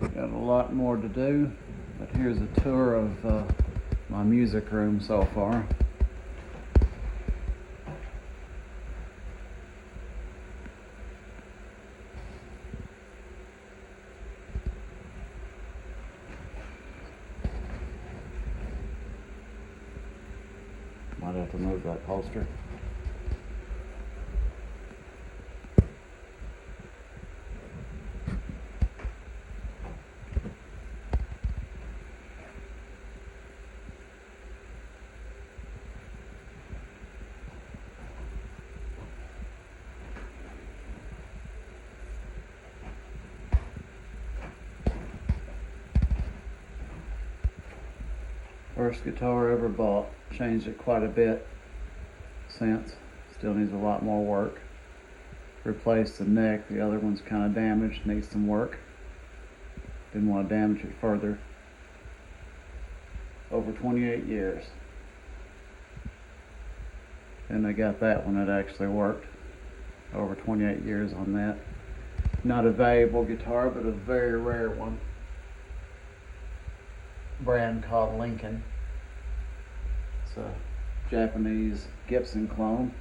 Got a lot more to do, but here's a tour of my music room so far. Might have to move that holster. First guitar I ever bought. Changed it quite a bit since. Still needs a lot more work. Replaced the neck. The other one's kind of damaged. Needs some work. Didn't want to damage it further. Over 28 years. And I got that one that actually worked. Over 28 years on that. Not a valuable guitar, but a very rare one. Brand called Lincoln. It's a Japanese Gibson clone.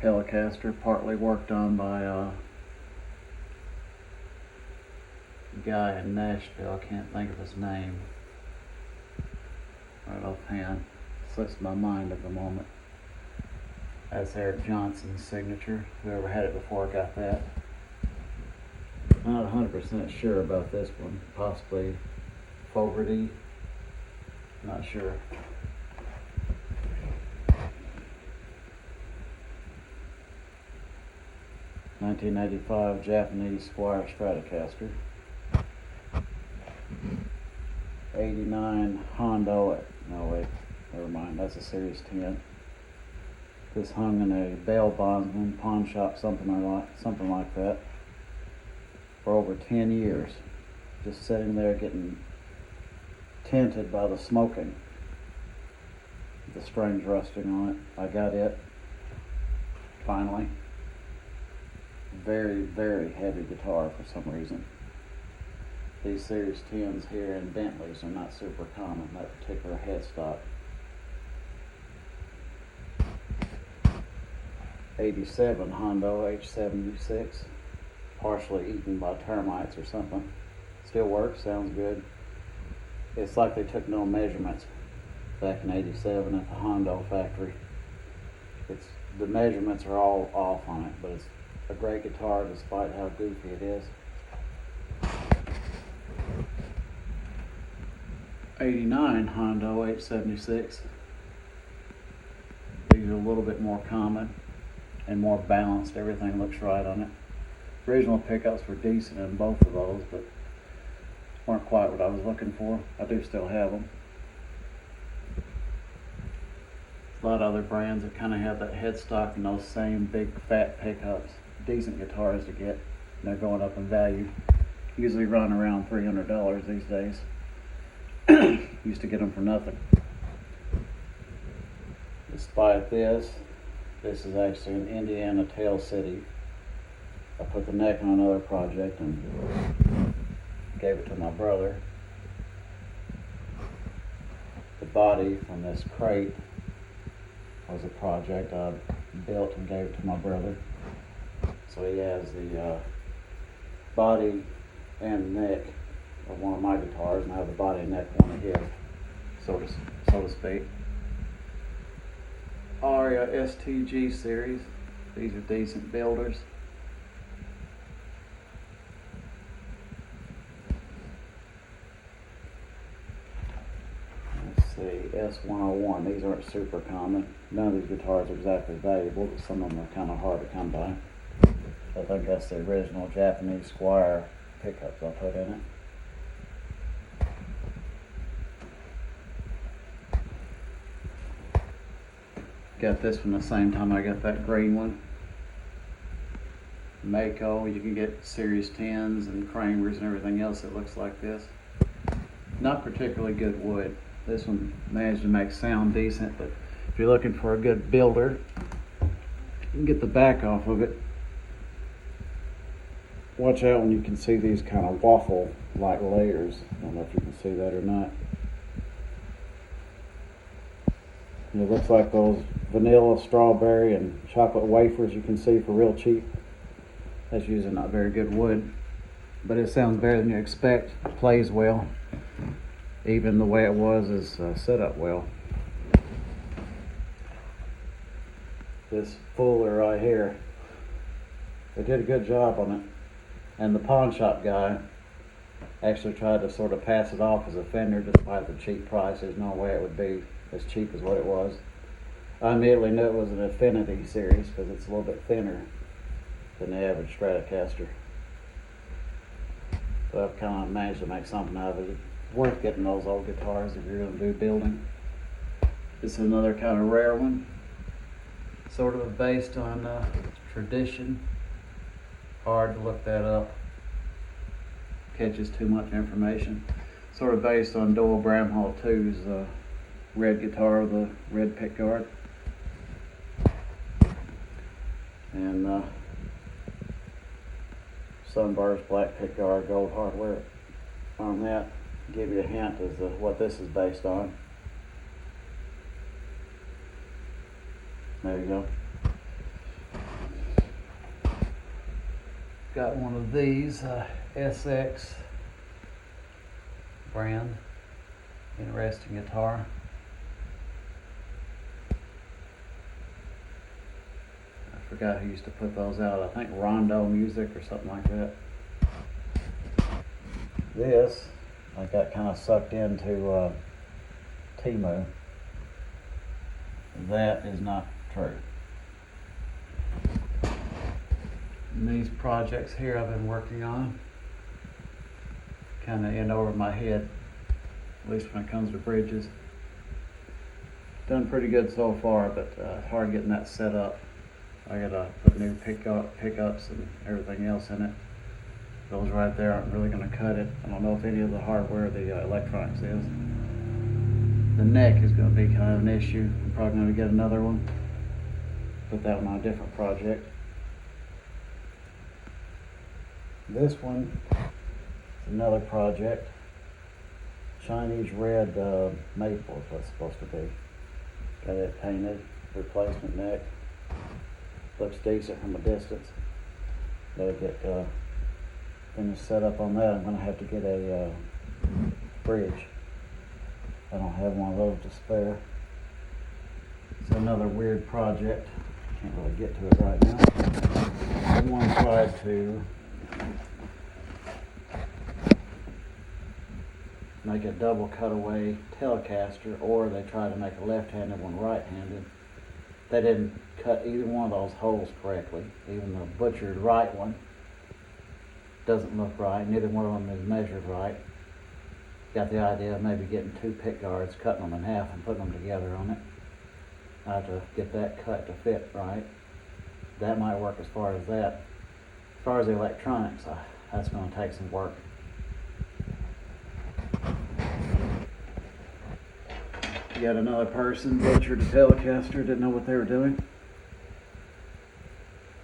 Telecaster, partly worked on by a guy in Nashville. I can't think of his name right offhand. Slips my mind at the moment. That's Eric Johnson's signature. Whoever had it before got that. Not 100% sure about this one. Possibly Fogarty. Not sure. $1985 Japanese Squire Stratocaster. '89 Hondo. No wait, never mind. That's a Series 10. This hung in a bail bondsman pawn shop, something like that, for over 10 years, just sitting there getting tinted by the smoking. The strings rusting on it. I got it finally. Very, very heavy guitar for some reason. These Series 10s here in Bentleys are not super common, that particular headstock. '87 Hondo H76, partially eaten by termites or something. Still works, sounds good. It's like they took no measurements back in '87 at the Hondo factory. The measurements are all off on it, but it's a great guitar despite how goofy it is. '89 Hondo H76. These are a little bit more common and more balanced. Everything looks right on it. Original pickups were decent in both of those, but weren't quite what I was looking for. I do still have them. A lot of other brands that kind of have that headstock and those same big fat pickups. Decent guitars to get, and they're going up in value. Usually run around $300 these days. Used to get them for nothing. Despite this is actually an Indiana Tail City. I put the neck on another project and gave it to my brother. The body from this crate was a project I built and gave it to my brother. So he has the body and neck of one of my guitars, and I have the body and neck of one of his, so to speak. Aria STG series. These are decent builders. Let's see, S101. These aren't super common. None of these guitars are exactly valuable, but some of them are kind of hard to come by. I think that's the original Japanese Squire pickups I put in it. Got this from the same time I got that green one. Mako. You can get Series 10s and Kramers and everything else that looks like this. Not particularly good wood. This one managed to make sound decent, but if you're looking for a good builder, you can get the back off of it. watch out when you can see these kind of waffle like layers. I don't know if you can see that or not. And it looks like those vanilla, strawberry, and chocolate wafers you can see for real cheap. That's using not very good wood, but it sounds better than you expect. It plays well. Even the way it was is set up well. This Fuller right here, they did a good job on it. And the pawn shop guy actually tried to sort of pass it off as a Fender despite the cheap price. There's no way it would be as cheap as what it was. I immediately knew it was an Affinity series because it's a little bit thinner than the average Stratocaster. So I've kind of managed to make something out of it. It's worth getting those old guitars if you're going to do building. This is another kind of rare one. Sort of based on tradition. Hard to look that up. Catches too much information. Sort of based on Doyle Bramhall 2's red guitar with a red pickguard. And Sunburst black pickguard, gold hardware on that. Give you a hint as to what this is based on. There you go. Got one of these SX brand. Interesting guitar. I forgot who used to put those out. I think Rondo Music or something like that. This, I got kind of sucked into Temu. That is not true. And these projects here I've been working on kind of in over my head, at least when it comes to bridges. Done pretty good so far, but hard getting that set up. I gotta put new pickups and everything else in it. Those right there aren't really gonna cut it. I don't know if any of the hardware, the electronics is. The neck is gonna be kind of an issue. I'm probably gonna get another one. Put that one on a different project. This one is another project. Chinese red maple is what it's supposed to be. Got it painted, replacement neck. Looks decent from a distance. Gotta get finished set up on that. I'm gonna have to get a bridge. I don't have one of those to spare. It's another weird project. Can't really get to it right now. Someone tried to make a double cutaway Telecaster, or they tried to make a left-handed one right-handed. They didn't cut either one of those holes correctly. Even the butchered right one doesn't look right. Neither one of them is measured right. Got the idea of maybe getting two pick guards, cutting them in half and putting them together on it. I have to get that cut to fit right. That might work as far as that. As far as the electronics, that's going to take some work. You got another person butchered a Telecaster, didn't know what they were doing.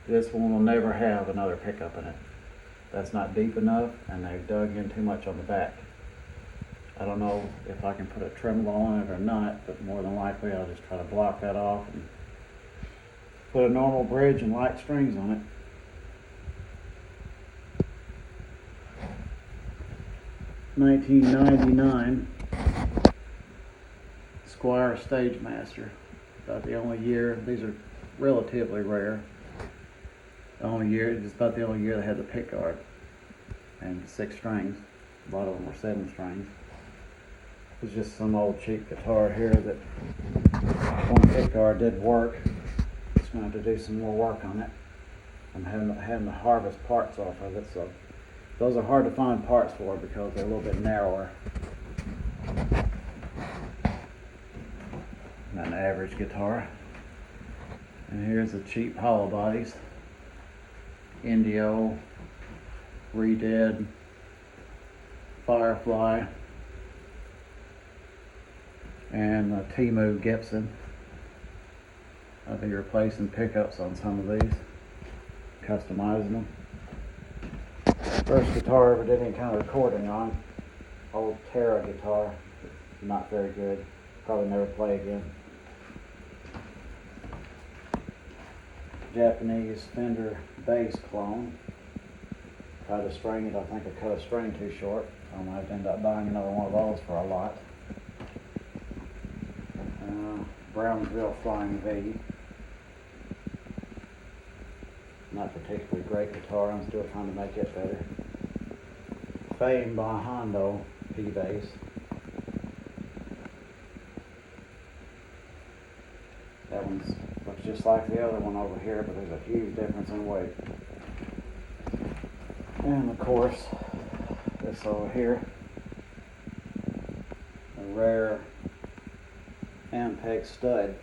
This one will never have another pickup in it. That's not deep enough, and they've dug in too much on the back. I don't know if I can put a tremolo on it or not, but more than likely I'll just try to block that off and put a normal bridge and light strings on it. $1999 Squire Stagemaster. About the only year, these are relatively rare. The only year, it's about the only year they had the pickguard and 6 strings. A lot of them were 7 strings. It's just some old cheap guitar here that one pickguard did work. Just going to have to do some more work on it. I'm having to harvest parts off of it, so those are hard to find parts for because they're a little bit narrower than an average guitar. And here's the cheap hollow bodies. Indio, Redead, Firefly, and Temu Gibson. I'll be replacing pickups on some of these, customizing them. First guitar I ever did any kind of recording on. Old Terra guitar. Not very good. Probably never play again. Japanese Fender bass clone. Tried to string it. I think I cut a string too short. I might end up buying another one of those for a lot. Brownsville Flying V. Not particularly great guitar. I'm still trying to make it better. Fame by Hondo P bass. That one looks just like the other one over here, but there's a huge difference in weight. And of course, this over here, a rare Ampeg stud.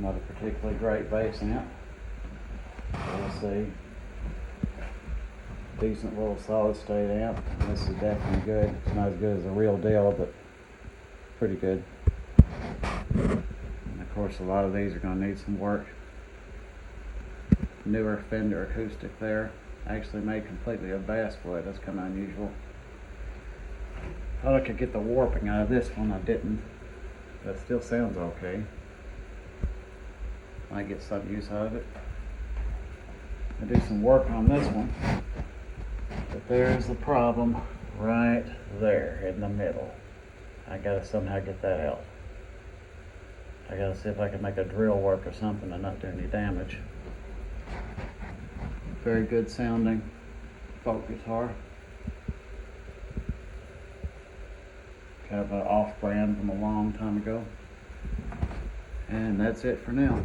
Not a particularly great bass amp. We'll see. Decent little solid state amp. This is definitely good. It's not as good as the real deal, but pretty good. And of course, a lot of these are going to need some work. Newer Fender acoustic there. Actually made completely of basswood. That's kind of unusual. Thought I could get the warping out of this one. I didn't. But it still sounds okay. Might get some use out of it. I do some work on this one. But there's the problem right there in the middle. I gotta somehow get that out. I gotta see if I can make a drill work or something and not do any damage. Very good sounding folk guitar. Kind of an off brand from a long time ago. And that's it for now.